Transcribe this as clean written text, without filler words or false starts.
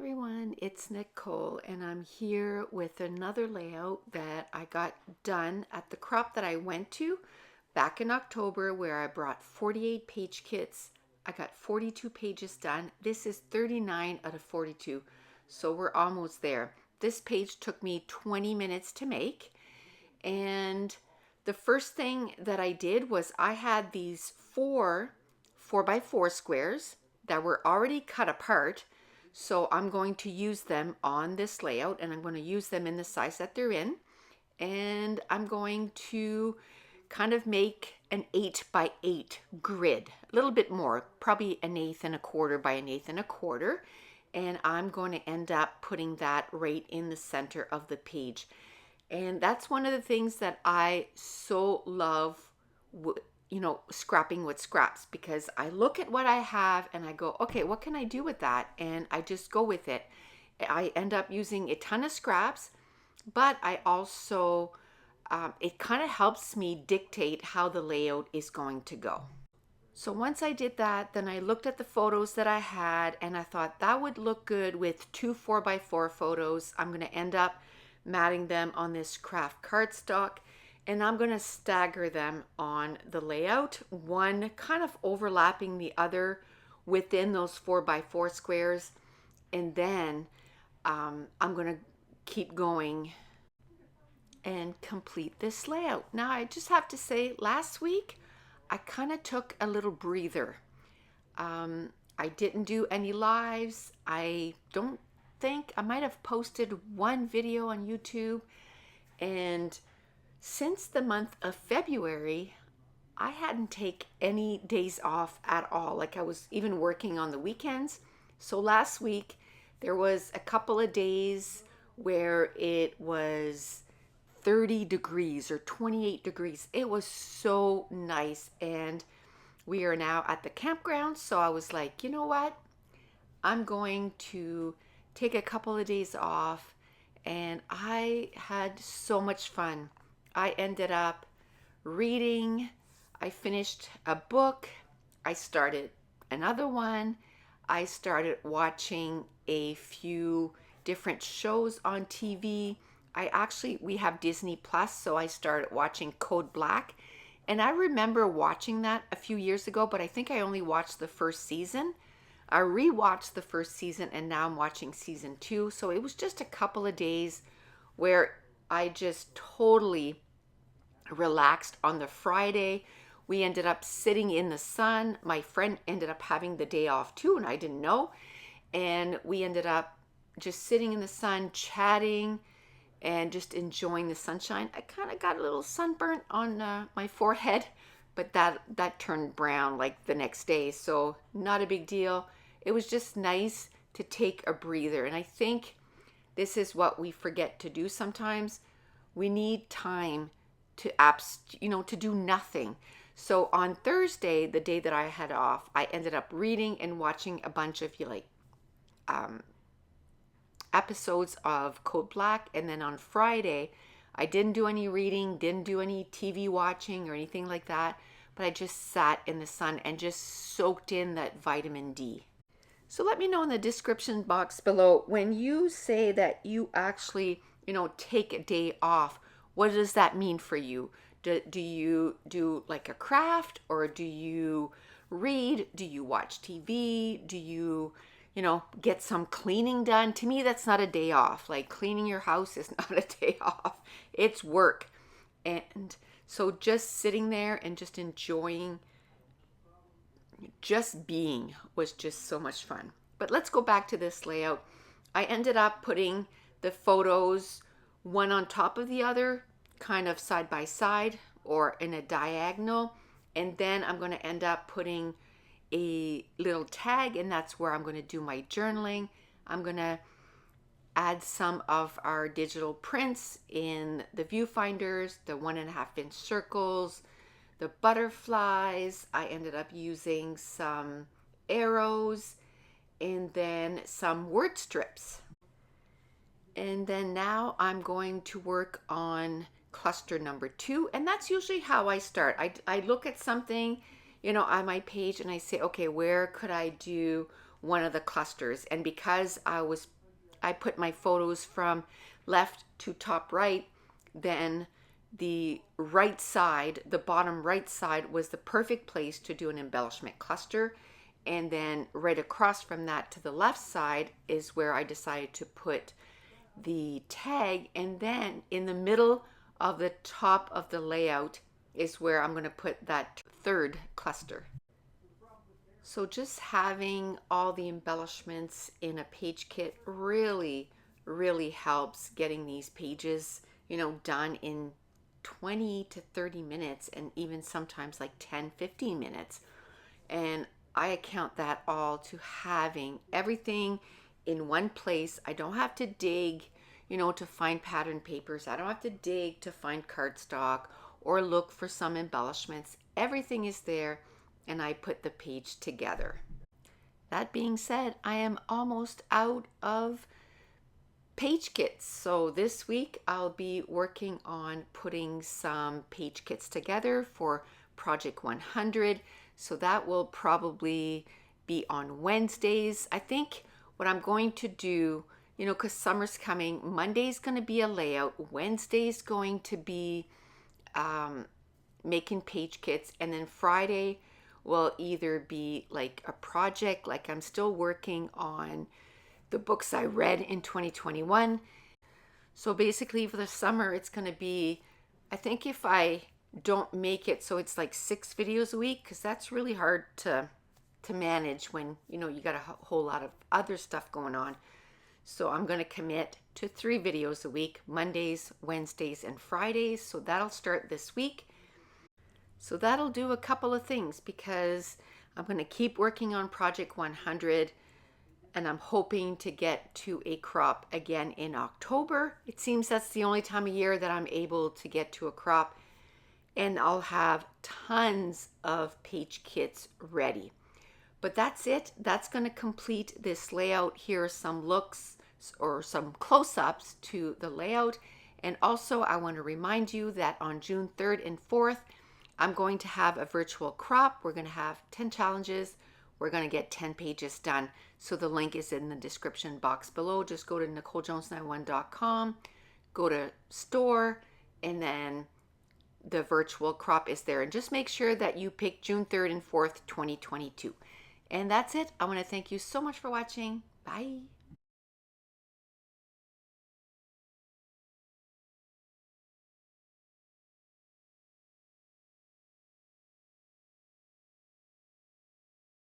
Everyone, it's Nicole and I'm here with another layout that I got done at the crop that I went to back in October, where I brought 48 page kits. I got 42 pages done. This is 39 out of 42, so we're almost there. This page took me 20 minutes to make, and the first thing that I did was I had these four 4x4 squares that were already cut apart. So I'm going to use them on this layout, and I'm going to use them in the size that they're in. And I'm going to kind of make an 8x8 grid, a little bit more, probably 1/8 1/4 by 1/8 1/4. And I'm going to end up putting that right in the center of the page. And that's one of the things that I so love, scrapping with scraps, because I look at what I have and I go, okay, what can I do with that? And I just go with it. I end up using a ton of scraps, but I also, it kind of helps me dictate how the layout is going to go. So once I did that, then I looked at the photos that I had and I thought that would look good with two 4x4 photos. I'm going to end up matting them on this craft cardstock, and I'm going to stagger them on the layout, one kind of overlapping the other within those 4x4 squares. And then I'm going to keep going and complete this layout. Now, I just have to say, last week, I kind of took a little breather. I didn't do any lives. I don't think I might have posted one video on YouTube, and since the month of February, I hadn't taken any days off at all. Like, I was even working on the weekends. So last week, there was a couple of days where it was 30 degrees or 28 degrees. It was so nice. And we are now at the campground. So I was like, you know what? I'm going to take a couple of days off. And I had so much fun. I ended up reading. I finished a book. I started another one. I started watching a few different shows on TV. We have Disney Plus, so I started watching Code Black. And I remember watching that a few years ago, but I think I only watched the first season. I rewatched the first season, and now I'm watching season 2. So it was just a couple of days where I just totally relaxed. On the Friday, we ended up sitting in the sun. My friend ended up having the day off too, and I didn't know. And we ended up just sitting in the sun, chatting, and just enjoying the sunshine. I kind of got a little sunburnt on my forehead, but that turned brown like the next day, so not a big deal. It was just nice to take a breather, and I think this is what we forget to do sometimes. We need time to to do nothing. So on Thursday, the day that I had off, I ended up reading and watching a bunch of episodes of Code Black. And then on Friday, I didn't do any reading, didn't do any TV watching or anything like that, but I just sat in the sun and just soaked in that vitamin D. So let me know in the description box below, when you say that you actually, take a day off, what does that mean for you? Do you do like a craft, or do you read? Do you watch TV? Do you, get some cleaning done? To me, that's not a day off. Like, cleaning your house is not a day off. It's work. And so just sitting there and just enjoying, just being, was just so much fun. But let's go back to this layout. I ended up putting the photos one on top of the other, kind of side by side or in a diagonal. And then I'm going to end up putting a little tag, and that's where I'm going to do my journaling. I'm going to add some of our digital prints in the viewfinders, the 1.5-inch circles, the butterflies. I ended up using some arrows and then some word strips. And then now I'm going to work on cluster number 2, and that's usually how I start. I look at something, on my page, and I say, okay, where could I do one of the clusters. And because I put my photos from left to top right, then the right side, the bottom right side, was the perfect place to do an embellishment cluster. And then right across from that to the left side is where I decided to put the tag. And then in the middle of the top of the layout is where I'm going to put that third cluster. So just having all the embellishments in a page kit really helps getting these pages, done in 20 to 30 minutes, and even sometimes like 10-15 minutes. And I account that all to having everything in one place. I don't have to dig, to find pattern papers. I don't have to dig to find cardstock or look for some embellishments. Everything is there, and I put the page together. That being said, I am almost out of page kits. So this week I'll be working on putting some page kits together for Project 100. So that will probably be on Wednesdays. I think what I'm going to do, because summer's coming, Monday's going to be a layout, Wednesday's going to be making page kits, and then Friday will either be like a project, like I'm still working on the books I read in 2021. So basically for the summer, it's going to be, I think if I don't make it so it's like 6 videos a week, because that's really hard to manage when, you got a whole lot of other stuff going on. So I'm going to commit to 3 videos a week, Mondays, Wednesdays, and Fridays. So that'll start this week. So that'll do a couple of things, because I'm going to keep working on Project 100, and I'm hoping to get to a crop again in October. It seems that's the only time of year that I'm able to get to a crop, and I'll have tons of page kits ready. But that's it. That's going to complete this layout. Here are some looks or some close-ups to the layout. And also I want to remind you that on June 3rd and 4th, I'm going to have a virtual crop. We're going to have 10 challenges. We're going to get 10 pages done. So the link is in the description box below. Just go to NicoleJones91.com, go to store, and then the virtual crop is there. And just make sure that you pick June 3rd and 4th, 2022. And that's it. I want to thank you so much for watching. Bye.